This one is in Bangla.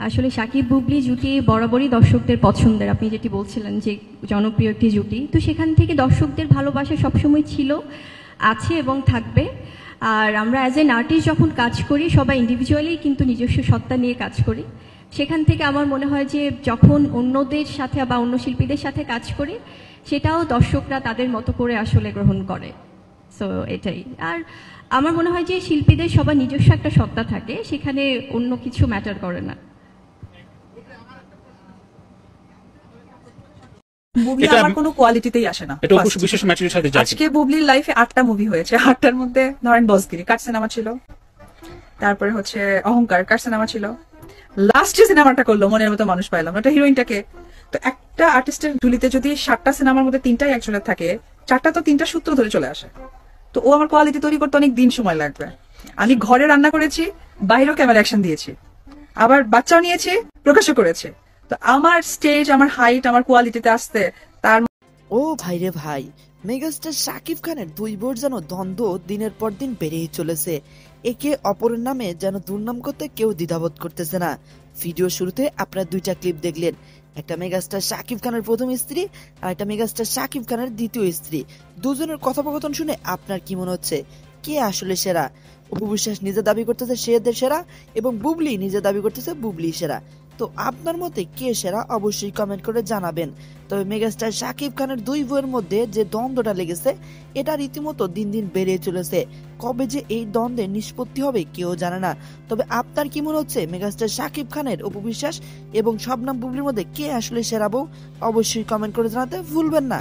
আসলে শাকিব বুবলি জুটি বরাবরই দর্শকদের পছন্দের, আপনি যেটি বলছিলেন যে জনপ্রিয় একটি জুটি, তো সেখান থেকে দর্শকদের ভালোবাসা সবসময় ছিল, আছে এবং থাকবে। আর আমরা অ্যাজ এন আর্টিস্ট যখন কাজ করি সবাই ইন্ডিভিজুয়ালি কিন্তু নিজস্ব সত্তা নিয়ে কাজ করি। সেখান থেকে আমার মনে হয় যে যখন অন্যদের সাথে বা অন্য শিল্পীদের সাথে কাজ করি সেটাও দর্শকরা তাদের মতো করে আসলে গ্রহণ করে। সো এটাই। আর আমার মনে হয় যে শিল্পীদের সবার নিজস্ব একটা সত্তা থাকে, সেখানে অন্য কিছু ম্যাটার করে না। মুভি আমার কোনো কোয়ালিটিতেই আসে না। এটা অবশ্য বিশেষ ম্যাটেরিয়ালের সাথে যায়। আজকে বুবলির লাইফে 8টা মুভি হয়েছে, 8টার মধ্যে ধরেন বসগিরি কাট সিনেমা ছিল, তারপরে হচ্ছে অহংকার কাট সিনেমা ছিল, লাস্ট যে সিনেমাটা করলো মনের মতো মানুষ পাইলাম, ওটা হিরোইনটাকে। তো একটা আর্টিস্টের ঝুলিতে যদি 7টা সিনেমার মধ্যে 3টাই একজনের থাকে, 4টা তো 3টা সূত্র ধরে চলে আসে। তো ও আমার কোয়ালিটি তৈরি করতে অনেক দিন সময় লাগবে। আমি ঘরে রান্না করেছি, বাইরেও ক্যামেরা অ্যাকশন দিয়েছি, আবার বাচ্চাও নিয়েছি, প্রকাশও করেছি। তো আমার স্টেজ, আমার হাইট, আমার কোয়ালিটিতে আসতে তার ও ভাই রে ভাই, মেগাস্টার শাকিব খানের দুই বোর যেন দ্বন্দ্ব দিনের পর দিন বেড়েই চলেছে। একে অপরের নামে যেন দুর্নাম করতে কেউ দ্বিধাবোধ করতেছে না। ভিডিও শুরুতে আপনারা দুইটা ক্লিপ দেখলেন, একটা মেগাস্টার শাকিব খানের প্রথম স্ত্রী আর একটা মেগাস্টার শাকিব খানের দ্বিতীয় স্ত্রী। দুজনের কথোপকথন শুনে আপনার কি মনে হচ্ছে, কে আসলে সেরা? অপু বিশ্বাস নিজে দাবি করতেছে সে সেরা এবং বুবলি নিজে দাবি করতেছে বুবলি সেরা। তো আপনার মতে কে সেরা অবশ্যই কমেন্ট করে জানাবেন। তবে মেগাস্টার শাকিব খানের দুই বউয়ের মধ্যে যে দ্বন্দ্বটা লেগেছে এটা রীতিমতো দিন দিন বেড়ে চলেছে। কবে যে এই দ্বন্দ্বের নিষ্পত্তি হবে কেউ জানে না। তবে আপনার কি মনে হচ্ছে মেগাস্টার শাকিব খানের, অপু বিশ্বাস এবং শবনম বুবলির মধ্যে কে আসলে সেরা বউ? অবশ্যই কমেন্ট করে জানাতে ভুলবেন না।